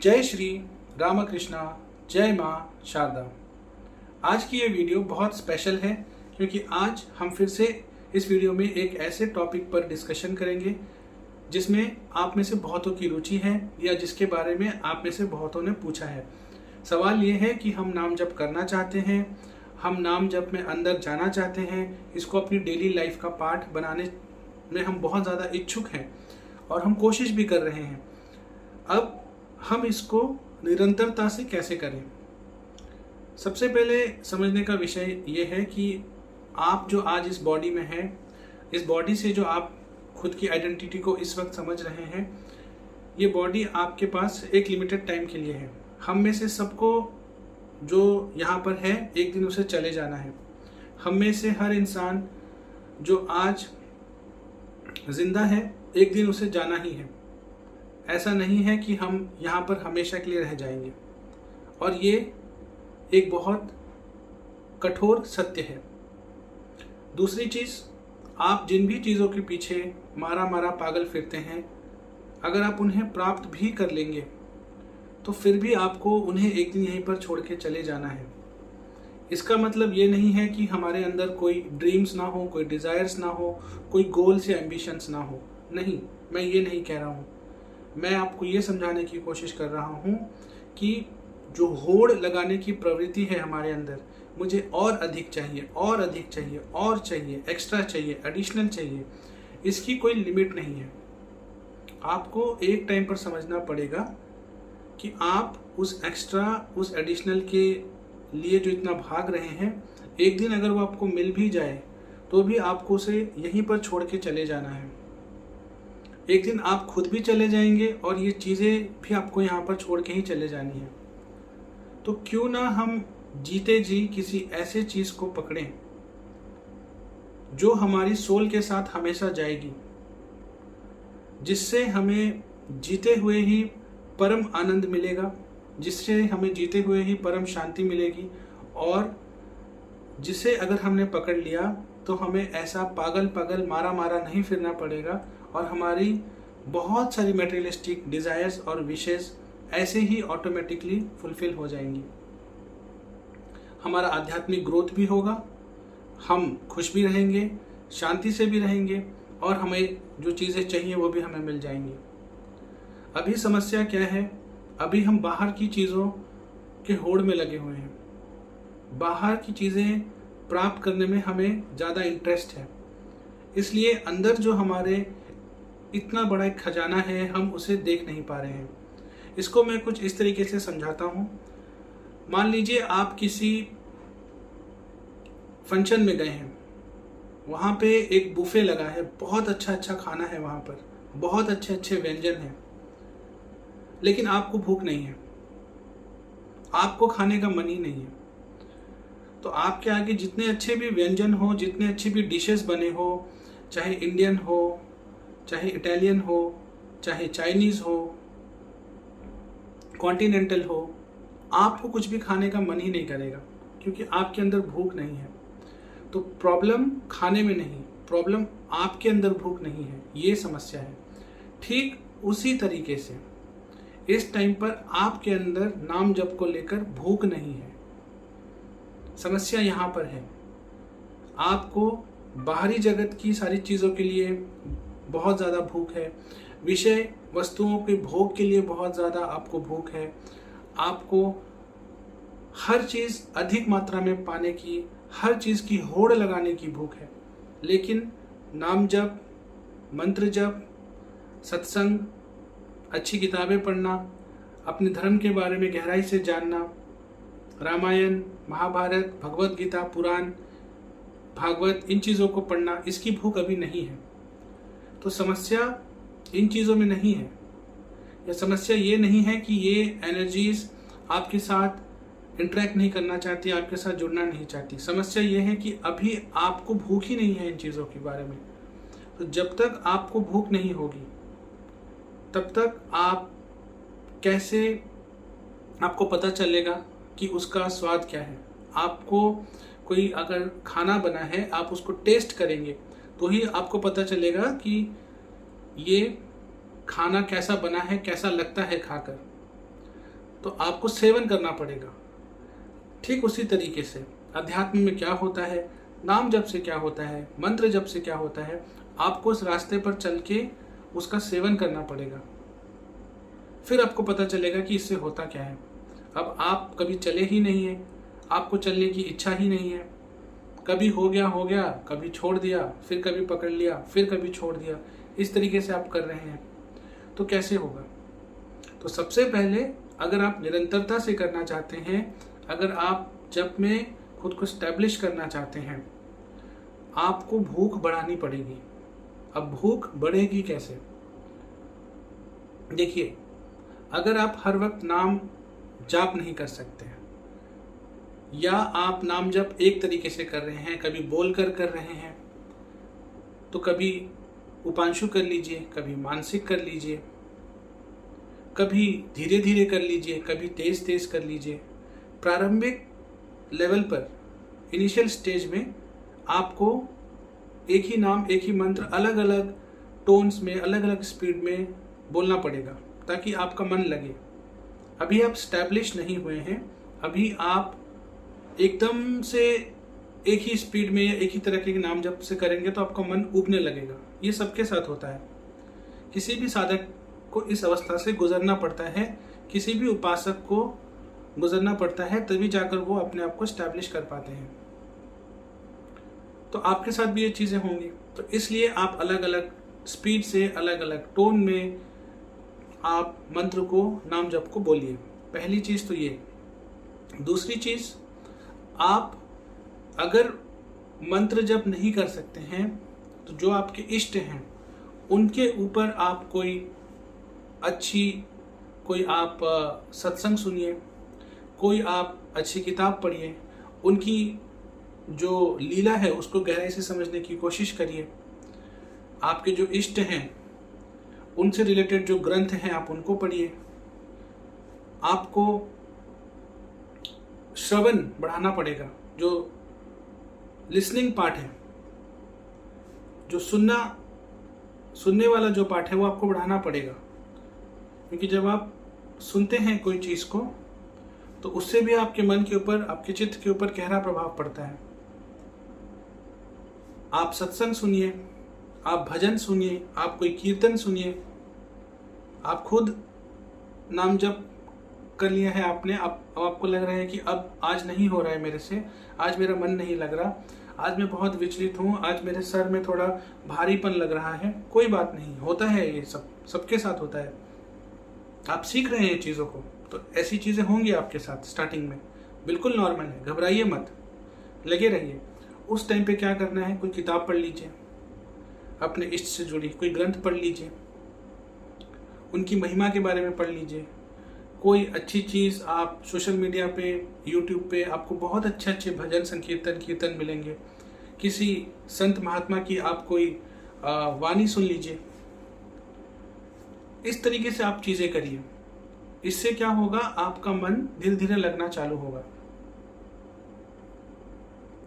जय श्री रामकृष्णा, जय माँ शारदा। आज की ये वीडियो बहुत स्पेशल है क्योंकि आज हम फिर से इस वीडियो में एक ऐसे टॉपिक पर डिस्कशन करेंगे जिसमें आप में से बहुतों की रुचि है या जिसके बारे में आप में से बहुतों ने पूछा है। सवाल ये है कि हम नाम जप करना चाहते हैं, हम नाम जप में अंदर जाना चाहते हैं, इसको अपनी डेली लाइफ का पार्ट बनाने में हम बहुत ज़्यादा इच्छुक हैं और हम कोशिश भी कर रहे हैं। अब हम इसको निरंतरता से कैसे करें? सबसे पहले समझने का विषय ये है कि आप जो आज इस बॉडी में हैं, इस बॉडी से जो आप खुद की आइडेंटिटी को इस वक्त समझ रहे हैं, ये बॉडी आपके पास एक लिमिटेड टाइम के लिए है। हम में से सबको जो यहाँ पर है एक दिन उसे चले जाना है। हम में से हर इंसान जो आज जिंदा है एक दिन उसे जाना ही है। ऐसा नहीं है कि हम यहाँ पर हमेशा के लिए रह जाएंगे, और ये एक बहुत कठोर सत्य है। दूसरी चीज़, आप जिन भी चीज़ों के पीछे मारा मारा पागल फिरते हैं, अगर आप उन्हें प्राप्त भी कर लेंगे तो फिर भी आपको उन्हें एक दिन यहीं पर छोड़ के चले जाना है। इसका मतलब ये नहीं है कि हमारे अंदर कोई ड्रीम्स ना हो, कोई डिज़ायर्स ना हो, कोई गोल्स या एम्बिशंस ना हो। नहीं, मैं ये नहीं कह रहा हूँ। मैं आपको ये समझाने की कोशिश कर रहा हूँ कि जो होड़ लगाने की प्रवृत्ति है हमारे अंदर, मुझे और अधिक चाहिए, और अधिक चाहिए, और चाहिए, एक्स्ट्रा चाहिए, एडिशनल चाहिए, इसकी कोई लिमिट नहीं है। आपको एक टाइम पर समझना पड़ेगा कि आप उस एक्स्ट्रा, उस एडिशनल के लिए जो इतना भाग रहे हैं, एक दिन अगर वो आपको मिल भी जाए तो भी आपको उसे यहीं पर छोड़ के चले जाना है। एक दिन आप खुद भी चले जाएंगे और ये चीज़ें भी आपको यहाँ पर छोड़ के ही चले जानी है। तो क्यों ना हम जीते जी किसी ऐसे चीज़ को पकड़ें जो हमारी सोल के साथ हमेशा जाएगी, जिससे हमें जीते हुए ही परम आनंद मिलेगा, जिससे हमें जीते हुए ही परम शांति मिलेगी, और जिसे अगर हमने पकड़ लिया तो हमें ऐसा पागल पागल मारा मारा नहीं फिरना पड़ेगा, और हमारी बहुत सारी मटेरियलिस्टिक डिज़ायर्स और विशेस ऐसे ही ऑटोमेटिकली फुलफिल हो जाएंगी। हमारा आध्यात्मिक ग्रोथ भी होगा, हम खुश भी रहेंगे, शांति से भी रहेंगे, और हमें जो चीज़ें चाहिए वो भी हमें मिल जाएंगी। अभी समस्या क्या है? अभी हम बाहर की चीज़ों के होड़ में लगे हुए हैं। बाहर की चीज़ें प्राप्त करने में हमें ज़्यादा इंटरेस्ट है, इसलिए अंदर जो हमारे इतना बड़ा एक खजाना है, हम उसे देख नहीं पा रहे हैं। इसको मैं कुछ इस तरीके से समझाता हूँ। मान लीजिए आप किसी फंक्शन में गए हैं, वहाँ पे एक बुफे लगा है, बहुत अच्छा अच्छा खाना है, वहाँ पर बहुत अच्छे अच्छे व्यंजन हैं, लेकिन आपको भूख नहीं है, आपको खाने का मन ही नहीं है। तो आपके आगे जितने अच्छे भी व्यंजन हो, जितने अच्छी भी डिशेस बने हो, चाहे इंडियन हो, चाहे इटालियन हो, चाहे चाइनीज़ हो, कॉन्टिनेंटल हो, आपको कुछ भी खाने का मन ही नहीं करेगा क्योंकि आपके अंदर भूख नहीं है। तो प्रॉब्लम खाने में नहीं, प्रॉब्लम आपके अंदर भूख नहीं है, ये समस्या है। ठीक उसी तरीके से इस टाइम पर आपके अंदर नाम जप को लेकर भूख नहीं है। समस्या यहाँ पर है, आपको बाहरी जगत की सारी चीज़ों के लिए बहुत ज़्यादा भूख है, विषय वस्तुओं के भोग के लिए बहुत ज़्यादा आपको भूख है, आपको हर चीज़ अधिक मात्रा में पाने की, हर चीज़ की होड़ लगाने की भूख है। लेकिन नाम जप, मंत्र जप, सत्संग, अच्छी किताबें पढ़ना, अपने धर्म के बारे में गहराई से जानना, रामायण, महाभारत, भगवत गीता, पुराण, भागवत, इन चीज़ों को पढ़ना, इसकी भूख अभी नहीं है। तो समस्या इन चीज़ों में नहीं है, या समस्या ये नहीं है कि ये एनर्जीज आपके साथ इंटरेक्ट नहीं करना चाहती, आपके साथ जुड़ना नहीं चाहती। समस्या ये है कि अभी आपको भूख ही नहीं है इन चीज़ों के बारे में। तो जब तक आपको भूख नहीं होगी तब तक आप कैसे, आपको पता चलेगा कि उसका स्वाद क्या है। आपको कोई अगर खाना बना है, आप उसको टेस्ट करेंगे तो ही आपको पता चलेगा कि ये खाना कैसा बना है, कैसा लगता है खाकर। तो आपको सेवन करना पड़ेगा। ठीक उसी तरीके से अध्यात्म में क्या होता है, नाम जप से क्या होता है, मंत्र जप से क्या होता है, आपको उस रास्ते पर चल के उसका सेवन करना पड़ेगा। फिर आपको पता चलेगा कि इससे होता क्या है। अब आप कभी चले ही नहीं है, आपको चलने की इच्छा ही नहीं है, कभी हो गया, कभी छोड़ दिया, फिर कभी पकड़ लिया, फिर कभी छोड़ दिया, इस तरीके से आप कर रहे हैं, तो कैसे होगा। तो सबसे पहले अगर आप निरंतरता से करना चाहते हैं, अगर आप जप में खुद को स्टैब्लिश करना चाहते हैं, आपको भूख बढ़ानी पड़ेगी। अब भूख बढ़ेगी कैसे? देखिए, अगर आप हर वक्त नाम जाप नहीं कर सकते हैं, या आप नाम जप एक तरीके से कर रहे हैं, कभी बोल कर रहे हैं, तो कभी उपांशु कर लीजिए, कभी मानसिक कर लीजिए, कभी धीरे धीरे कर लीजिए, कभी तेज तेज कर लीजिए। प्रारंभिक लेवल पर, इनिशियल स्टेज में आपको एक ही नाम, एक ही मंत्र अलग अलग टोन्स में, अलग अलग स्पीड में बोलना पड़ेगा ताकि आपका मन लगे। अभी आप स्टैब्लिश नहीं हुए हैं, अभी आप एकदम से एक ही स्पीड में या एक ही तरह के नाम जप से करेंगे तो आपका मन उबने लगेगा। ये सबके साथ होता है। किसी भी साधक को इस अवस्था से गुजरना पड़ता है, किसी भी उपासक को गुजरना पड़ता है, तभी जाकर वो अपने आप को स्टैब्लिश कर पाते हैं। तो आपके साथ भी ये चीज़ें होंगी। तो इसलिए आप अलग अलग स्पीड से, अलग अलग टोन में आप मंत्र को, नाम जप को बोलिए। पहली चीज़ तो ये। दूसरी चीज़, आप अगर मंत्र जप नहीं कर सकते हैं तो जो आपके इष्ट हैं उनके ऊपर आप कोई आप सत्संग सुनिए, कोई आप अच्छी किताब पढ़िए, उनकी जो लीला है उसको गहराई से समझने की कोशिश करिए। आपके जो इष्ट हैं उनसे रिलेटेड जो ग्रंथ हैं आप उनको पढ़िए। आपको श्रवण बढ़ाना पड़ेगा, जो लिसनिंग पार्ट है, जो सुनने वाला जो पार्ट है वो आपको बढ़ाना पड़ेगा। क्योंकि जब आप सुनते हैं कोई चीज़ को तो उससे भी आपके मन के ऊपर, आपके चित्त के ऊपर गहरा प्रभाव पड़ता है। आप सत्संग सुनिए, आप भजन सुनिए, आप कोई कीर्तन सुनिए, आप खुद नाम जप कर लिया है आपने, अब आपको लग रहा है कि अब आज नहीं हो रहा है मेरे से, आज मेरा मन नहीं लग रहा, आज मैं बहुत विचलित हूँ, आज मेरे सर में थोड़ा भारीपन लग रहा है। कोई बात नहीं, होता है, ये सबके साथ होता है। आप सीख रहे हैं चीज़ों को, तो ऐसी चीज़ें होंगी आपके साथ स्टार्टिंग में, बिल्कुल नॉर्मल है, घबराइए मत, लगे रहिए। उस टाइम पे क्या करना है, कोई किताब पढ़ लीजिए, अपने इष्ट से जुड़ी कोई ग्रंथ पढ़ लीजिए, उनकी महिमा के बारे में पढ़ लीजिए। कोई अच्छी चीज़ आप सोशल मीडिया पे, यूट्यूब पे आपको बहुत अच्छे अच्छे भजन संकीर्तन कीर्तन मिलेंगे। किसी संत महात्मा की आप कोई वाणी सुन लीजिए। इस तरीके से आप चीज़ें करिए। इससे क्या होगा, आपका मन धीरे धीरे लगना चालू होगा।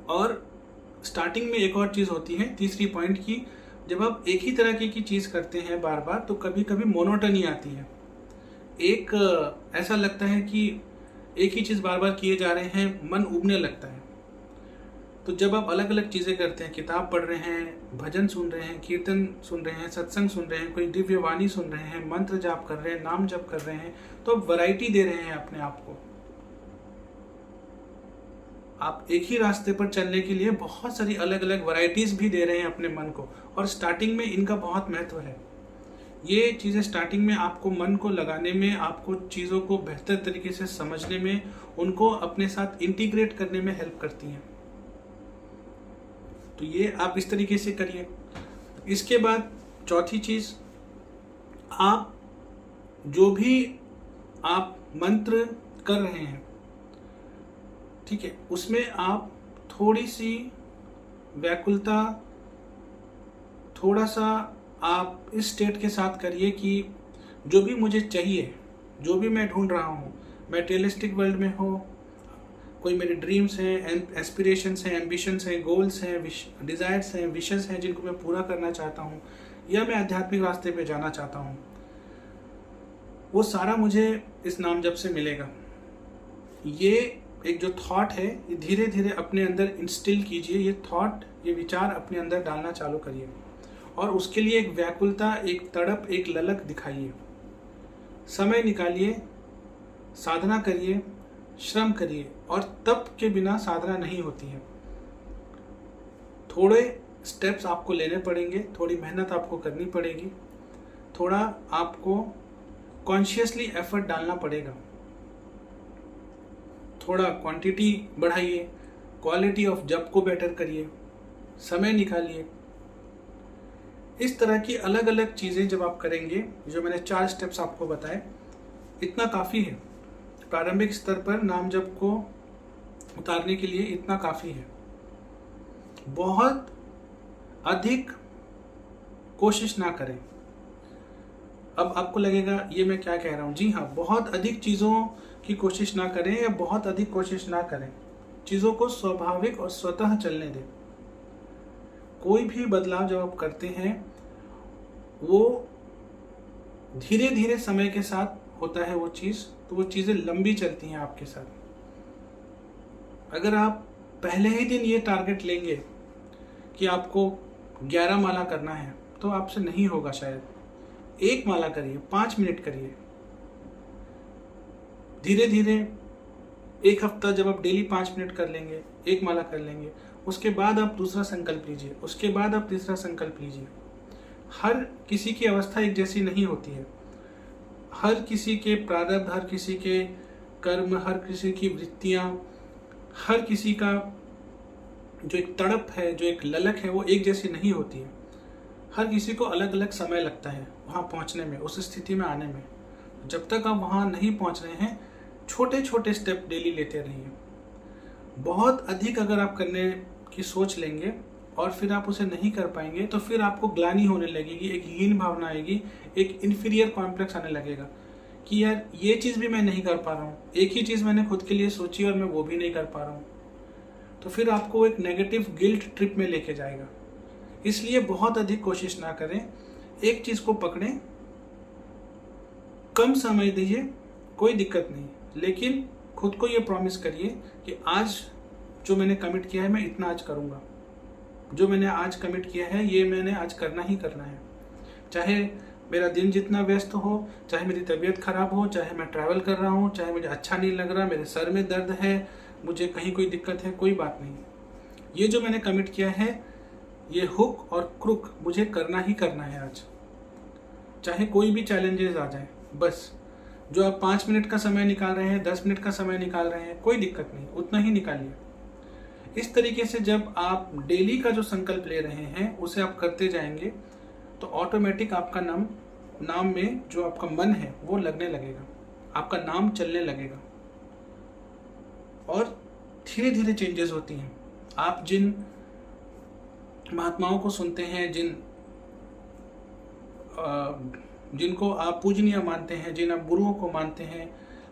और स्टार्टिंग में एक और चीज़ होती है, तीसरी पॉइंट की, जब आप एक ही तरह की चीज़ करते हैं बार बार तो कभी कभी मोनोटनी आती है। ऐसा लगता है कि एक ही चीज़ बार बार किए जा रहे हैं, मन उबने लगता है। तो जब आप अलग अलग चीज़ें करते हैं, किताब पढ़ रहे हैं, भजन सुन रहे हैं, कीर्तन सुन रहे हैं, सत्संग सुन रहे हैं, कोई दिव्य वाणी सुन रहे हैं, मंत्र जाप कर रहे हैं, नाम जप कर रहे हैं, तो आप वैरायटी दे रहे हैं अपने आप को। आप एक ही रास्ते पर चलने के लिए बहुत सारी अलग अलग वैरायटीज भी दे रहे हैं अपने मन को, और स्टार्टिंग में इनका बहुत महत्व है। ये चीज़ें स्टार्टिंग में आपको मन को लगाने में, आपको चीज़ों को बेहतर तरीके से समझने में, उनको अपने साथ इंटीग्रेट करने में हेल्प करती हैं। तो ये आप इस तरीके से करिए। इसके बाद चौथी चीज़, आप जो भी आप मंत्र कर रहे हैं, ठीक है, उसमें आप थोड़ी सी व्याकुलता, थोड़ा सा आप इस स्टेट के साथ करिए कि जो भी मुझे चाहिए, जो भी मैं ढूंढ रहा हूँ, मटेरियलिस्टिक वर्ल्ड में हो, कोई मेरे ड्रीम्स हैं, एस्पिरेशंस हैं, एम्बिशंस हैं, गोल्स हैं, डिज़ायर्स हैं, विशेस हैं जिनको मैं पूरा करना चाहता हूँ, या मैं आध्यात्मिक रास्ते पे जाना चाहता हूँ, वो सारा मुझे इस नाम जप से मिलेगा। ये एक जो थॉट है ये धीरे धीरे अपने अंदर इंस्टिल कीजिए, ये थॉट, ये विचार अपने अंदर डालना चालू करिए और उसके लिए एक व्याकुलता, एक तड़प, एक ललक दिखाइए। समय निकालिए, साधना करिए, श्रम करिए। और तप के बिना साधना नहीं होती है। थोड़े स्टेप्स आपको लेने पड़ेंगे, थोड़ी मेहनत आपको करनी पड़ेगी, थोड़ा आपको कॉन्शियसली एफर्ट डालना पड़ेगा। थोड़ा क्वांटिटी बढ़ाइए, क्वालिटी ऑफ जप को बेटर करिए, समय निकालिए। इस तरह की अलग अलग चीज़ें जब आप करेंगे, जो मैंने 4 स्टेप्स आपको बताए, इतना काफ़ी है। प्रारंभिक स्तर पर नाम जप को उतारने के लिए इतना काफ़ी है। बहुत अधिक कोशिश ना करें। अब आपको लगेगा ये मैं क्या कह रहा हूँ। जी हाँ, बहुत अधिक चीज़ों की कोशिश ना करें या बहुत अधिक कोशिश ना करें। चीज़ों को स्वाभाविक और स्वतः चलने दें। कोई भी बदलाव जब आप करते हैं वो धीरे धीरे समय के साथ होता है वो चीज़, तो वो चीज़ें लंबी चलती हैं आपके साथ। अगर आप पहले ही दिन ये टारगेट लेंगे कि आपको 11 माला करना है, तो आपसे नहीं होगा शायद। 1 माला करिए, 5 मिनट करिए। धीरे धीरे 1 हफ्ता जब आप डेली 5 मिनट कर लेंगे, 1 माला कर लेंगे, उसके बाद आप दूसरा संकल्प लीजिए, उसके बाद आप तीसरा संकल्प लीजिए। हर किसी की अवस्था एक जैसी नहीं होती है। हर किसी के प्रारब्ध, हर किसी के कर्म, हर किसी की वृत्तियाँ, हर किसी का जो एक तड़प है, जो एक ललक है, वो एक जैसी नहीं होती है। हर किसी को अलग अलग समय लगता है वहाँ पहुँचने में, उस स्थिति में आने में। जब तक आप वहाँ नहीं पहुँच रहे हैं, छोटे छोटे स्टेप डेली लेते रहिए। बहुत अधिक अगर आप करने की सोच लेंगे और फिर आप उसे नहीं कर पाएंगे, तो फिर आपको ग्लानि होने लगेगी, एक हीन भावना आएगी, एक इन्फीरियर कॉम्प्लेक्स आने लगेगा कि यार ये चीज़ भी मैं नहीं कर पा रहा हूँ, एक ही चीज़ मैंने खुद के लिए सोची और मैं वो भी नहीं कर पा रहा हूँ। तो फिर आपको एक नेगेटिव गिल्ट ट्रिप में लेके जाएगा। इसलिए बहुत अधिक कोशिश ना करें, एक चीज़ को पकड़ें, कम समय दीजिए, कोई दिक्कत नहीं, लेकिन खुद को ये प्रॉमिस करिए कि आज जो मैंने कमिट किया है मैं इतना आज करूँगा। जो मैंने आज कमिट किया है ये मैंने आज करना ही करना है। चाहे मेरा दिन जितना व्यस्त हो, चाहे मेरी तबीयत खराब हो, चाहे मैं ट्रैवल कर रहा हूँ, चाहे मुझे अच्छा नहीं लग रहा, मेरे सर में दर्द है, मुझे कहीं कोई दिक्कत है, कोई बात नहीं। ये जो मैंने कमिट किया है, ये हुक और क्रुक मुझे करना ही करना है आज, चाहे कोई भी चैलेंजेस आ जाए। बस जो आप 5 मिनट का समय निकाल रहे हैं, 10 मिनट का समय निकाल रहे हैं, कोई दिक्कत नहीं, उतना ही निकालिए। इस तरीके से जब आप डेली का जो संकल्प ले रहे हैं उसे आप करते जाएंगे, तो ऑटोमेटिक आपका नाम में जो आपका मन है वो लगने लगेगा, आपका नाम चलने लगेगा और धीरे धीरे चेंजेस होती हैं। आप जिन महात्माओं को सुनते हैं, जिनको आप पूजनीय मानते हैं, जिन आप गुरुओं को मानते हैं,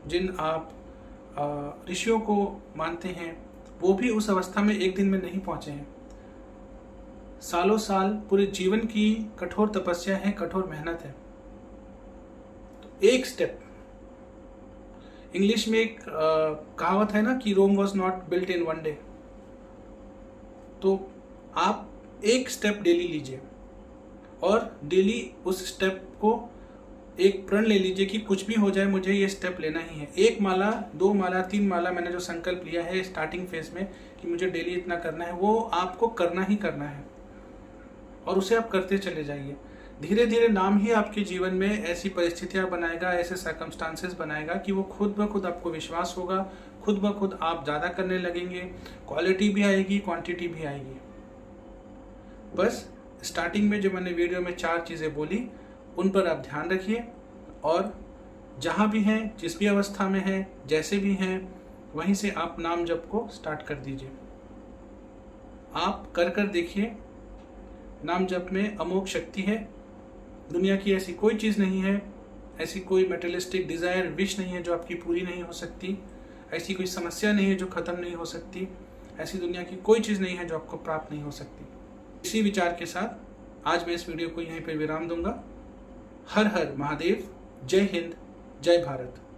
जिन आप ऋषियों को मानते हैं, वो भी उस अवस्था में एक दिन में नहीं पहुंचे हैं। सालों साल, पूरे जीवन की कठोर तपस्या है, कठोर मेहनत है। तो एक स्टेप, इंग्लिश में एक कहावत है ना कि Rome was not built in 1 day. तो आप एक स्टेप डेली लीजिए और डेली उस स्टेप को एक प्रण ले लीजिए कि कुछ भी हो जाए मुझे ये स्टेप लेना ही है। 1 माला, 2 माला, 3 माला मैंने जो संकल्प लिया है स्टार्टिंग फेज में कि मुझे डेली इतना करना है, वो आपको करना ही करना है और उसे आप करते चले जाइए। धीरे धीरे नाम ही आपके जीवन में ऐसी परिस्थितियां बनाएगा, ऐसे सर्कमस्टांसेस बनाएगा कि वो खुद ब खुद आपको विश्वास होगा, खुद ब खुद आप ज़्यादा करने लगेंगे, क्वालिटी भी आएगी, क्वांटिटी भी आएगी। बस स्टार्टिंग में जो मैंने वीडियो में 4 चीज़ें बोली, उन पर आप ध्यान रखिए और जहाँ भी हैं, जिस भी अवस्था में हैं, जैसे भी हैं, वहीं से आप नाम जप को स्टार्ट कर दीजिए। आप कर देखिए, नाम जप में अमोघ शक्ति है। दुनिया की ऐसी कोई चीज़ नहीं है, ऐसी कोई मेटेरियलिस्टिक डिज़ायर, विश नहीं है जो आपकी पूरी नहीं हो सकती, ऐसी कोई समस्या नहीं है जो ख़त्म नहीं हो सकती, ऐसी दुनिया की कोई चीज़ नहीं है जो आपको प्राप्त नहीं हो सकती। इसी विचार के साथ आज मैं इस वीडियो को यहीं पर विराम दूंगा। हर हर महादेव, जय हिंद, जय भारत।